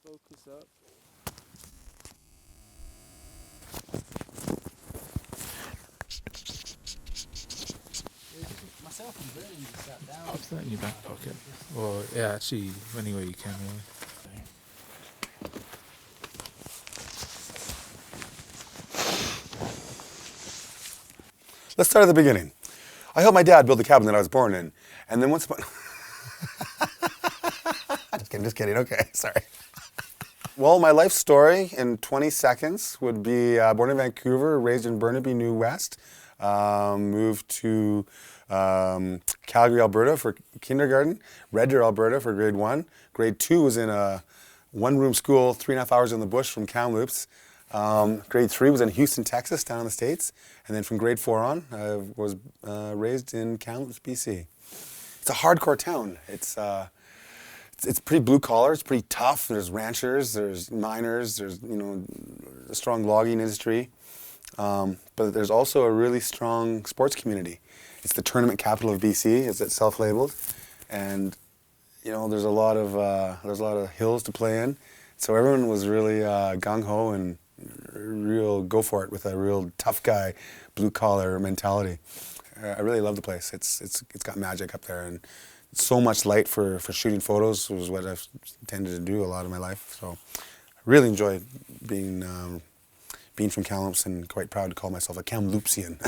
focus up. Myself and Brennan just sat down. Pop that in your back pocket. Or, yeah, actually, anywhere you can, really. Let's start at the beginning. I helped my dad build the cabin that I was born in. And then once upon... Just kidding, okay, sorry. Well, my life story in 20 seconds would be born in Vancouver, raised in Burnaby, New West. Moved to Calgary, Alberta for kindergarten. Red Deer, Alberta for grade 1. Grade 2 was in a one-room school, 3.5 hours in the bush from Kamloops. Grade 3 was in Houston, Texas, down in the States. And then from grade 4 on, I was raised in Kamloops, BC. It's a hardcore town. It's pretty blue collar, it's pretty tough. There's ranchers, there's miners, there's, a strong logging industry. But there's also a really strong sports community. It's the tournament capital of BC, as it's self-labeled. And, there's a lot of hills to play in. So everyone was really gung-ho and real go for it with a real tough guy, blue collar mentality. I really love the place. It's got magic up there, and so much light for shooting photos was what I've tended to do a lot of my life. So I really enjoy being from Kamloops, and quite proud to call myself a Kamloopsian.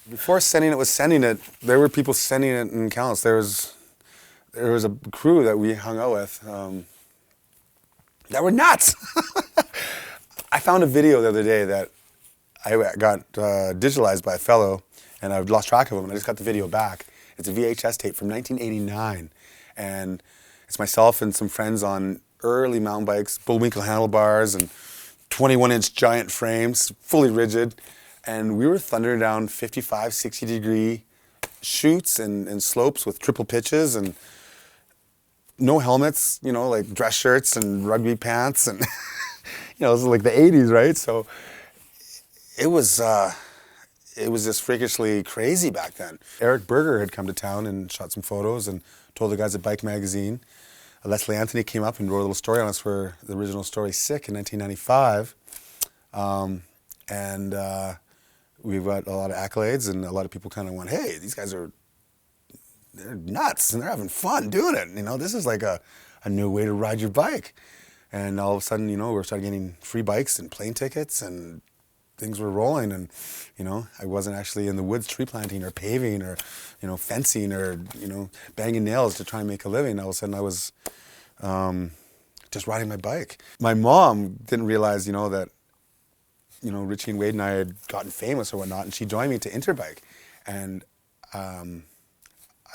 Before Sending It was Sending It, there were people sending it in Kamloops. There was a crew that we hung out with that were nuts. I found a video the other day that I got digitalized by a fellow, and I've lost track of him, and I just got the video back. It's a VHS tape from 1989, and it's myself and some friends on early mountain bikes, Bullwinkle handlebars and 21-inch giant frames, fully rigid, and we were thundering down 55, 60-degree chutes and slopes with triple pitches and no helmets, like dress shirts and rugby pants, and it was like the 80s, right? So it was just freakishly crazy back then. Eric Berger had come to town and shot some photos and told the guys at Bike Magazine. Leslie Anthony came up and wrote a little story on us for the original story, Sick, in 1995. We got a lot of accolades, and a lot of people kind of went, hey, these guys they're nuts, and they're having fun doing it. This is like a new way to ride your bike. And all of a sudden, we started getting free bikes and plane tickets, and things were rolling. And, I wasn't actually in the woods tree planting or paving or, fencing or, banging nails to try and make a living. All of a sudden I was just riding my bike. My mom didn't realize, that, Richie and Wade and I had gotten famous or whatnot, and she joined me to Interbike. And I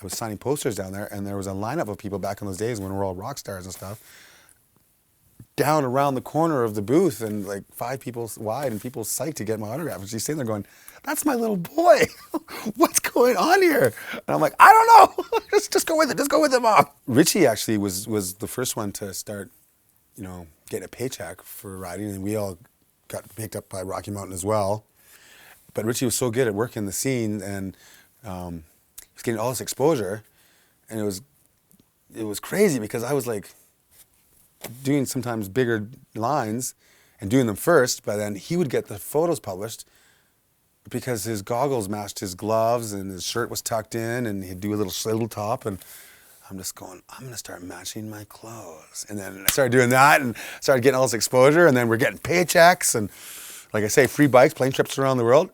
was signing posters down there, and there was a lineup of people back in those days when we were all rock stars and stuff, down around the corner of the booth, and like 5 people wide, and people psyched to get my autograph. And she's sitting there going, that's my little boy. What's going on here? And I'm like, I don't know. just go with it. Just go with it, Mom. Richie actually was the first one to start, getting a paycheck for riding, and we all got picked up by Rocky Mountain as well. But Richie was so good at working the scene, and he was getting all this exposure, and it was crazy because I was like doing sometimes bigger lines and doing them first, but then he would get the photos published because his goggles matched his gloves and his shirt was tucked in, and he'd do a little sliddle top, and I'm just going, I'm going to start matching my clothes. And then I started doing that and started getting all this exposure, and then we're getting paychecks and, like I say, free bikes, plane trips around the world,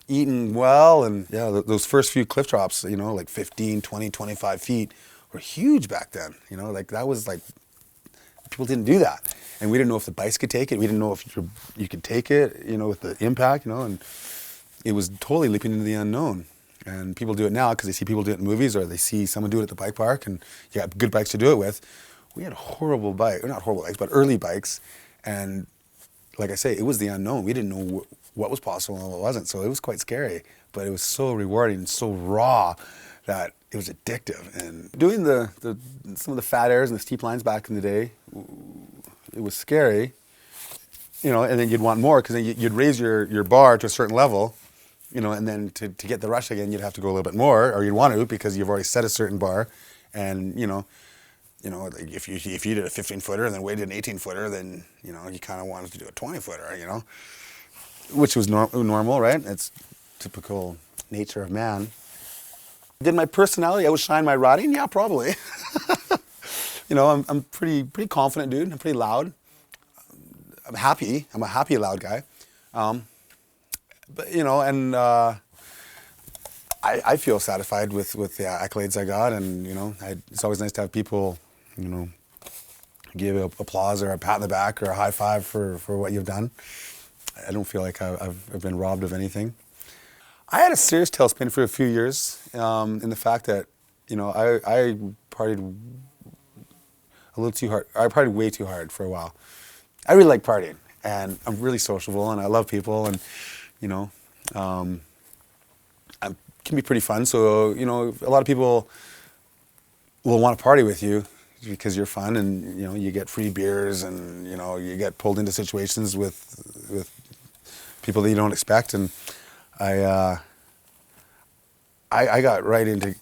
eating well. And yeah, those first few cliff drops, like 15, 20, 25 feet were huge back then. Like that was like, people didn't do that. And we didn't know if the bikes could take it. We didn't know if you could take it, with the impact, and it was totally leaping into the unknown. And people do it now because they see people do it in movies, or they see someone do it at the bike park, and you got good bikes to do it with. We had horrible bikes, not horrible bikes, but early bikes. And like I say, it was the unknown. We didn't know what was possible and what wasn't. So it was quite scary, but it was so rewarding and so raw that it was addictive. And doing some of the fat airs and the steep lines back in the day, it was scary, and then you'd want more, because then you'd raise your bar to a certain level, and then to get the rush again, you'd have to go a little bit more, or you'd want to, because you've already set a certain bar. And, you know, like if you did a 15-footer and then Wade did an 18-footer, then, you know, you kind of wanted to do a 20-footer, you know, which was normal, right? It's typical nature of man. Did my personality outshine my riding? Yeah, probably. You know, I'm pretty confident dude. I'm pretty loud. I'm happy. I'm a happy, loud guy. But, you know, and I feel satisfied with the accolades I got, and, you know, it's always nice to have people, you know, give applause or a pat in the back or a high five for what you've done. I don't feel like I've been robbed of anything. I had a serious tailspin for a few years, in the fact that, you know, I partied a little too hard. I partied way too hard for a while. I really like partying, and I'm really sociable, and I love people, and, you know, it can be pretty fun. So, you know, a lot of people will want to party with you because you're fun, and, you know, you get free beers, and, you know, you get pulled into situations with people that you don't expect, and I got right into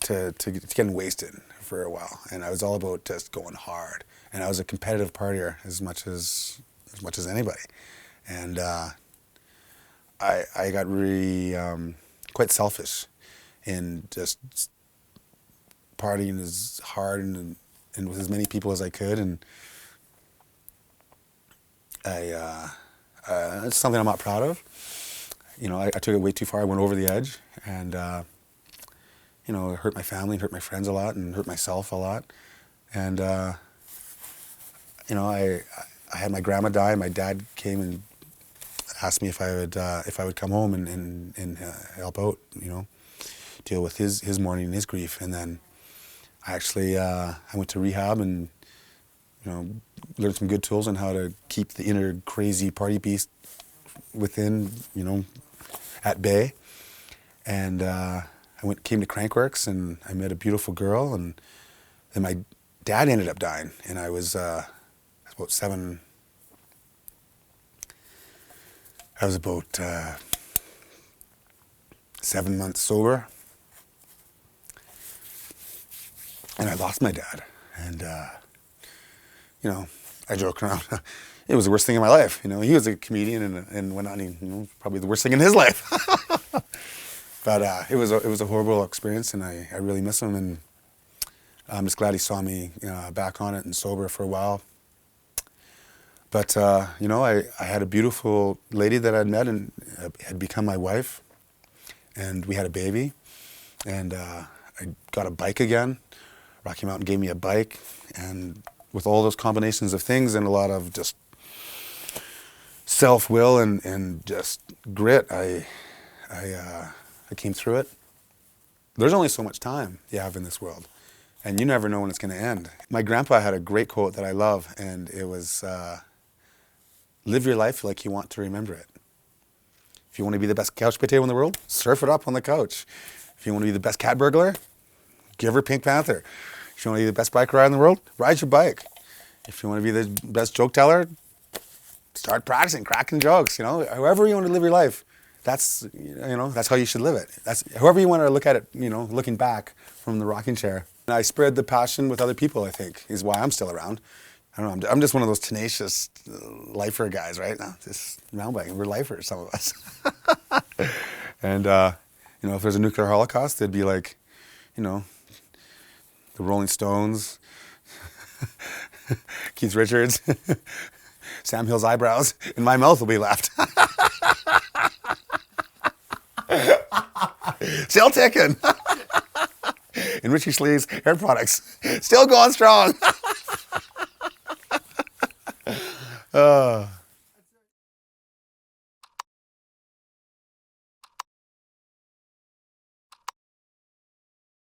getting wasted for a while, and I was all about just going hard, and I was a competitive partier as much as anybody, and I got really quite selfish in just partying as hard and with as many people as I could, and it's something I'm not proud of. You know, I took it way too far. I went over the edge, and you know, it hurt my family, and hurt my friends a lot, and hurt myself a lot. And you know, I had my grandma die. My dad came and asked me if I would come home and help out. You know, deal with his mourning and his grief. And then I actually I went to rehab and, you know, learned some good tools on how to keep the inner crazy party beast within, you know, at bay. And came to Crankworks, and I met a beautiful girl, and then my dad ended up dying, and I was about 7 months sober, and I lost my dad, and you know, I joke around. It was the worst thing in my life. You know, he was a comedian and whatnot. You know, probably the worst thing in his life. But it was a horrible experience, and I really miss him. And I'm just glad he saw me back on it and sober for a while. But you know, I had a beautiful lady that I'd met and had become my wife, and we had a baby. And I got a bike again. Rocky Mountain gave me a bike, and with all those combinations of things and a lot of just self-will and just grit, I came through it. There's only so much time you have in this world, and you never know when it's going to end. My grandpa had a great quote that I love, and it was, live your life like you want to remember it. If you want to be the best couch potato in the world, surf it up on the couch. If you want to be the best cat burglar, give her Pink Panther. If you want to be the best bike rider in the world, ride your bike. If you want to be the best joke teller, start practicing, cracking jokes. You know, however you want to live your life, that's, you know, that's how you should live it. That's however you want to look at it. You know, looking back from the rocking chair. And I spread the passion with other people, I think, is why I'm still around. I don't know. I'm just one of those tenacious lifer guys, right? No, just mountain biking. We're lifers, some of us. And you know, if there's a nuclear holocaust, it'd be like, you know, the Rolling Stones, Keith Richards, Sam Hill's eyebrows, and my mouth will be left. Still ticking. And Richie Sleeves hair products, still going strong.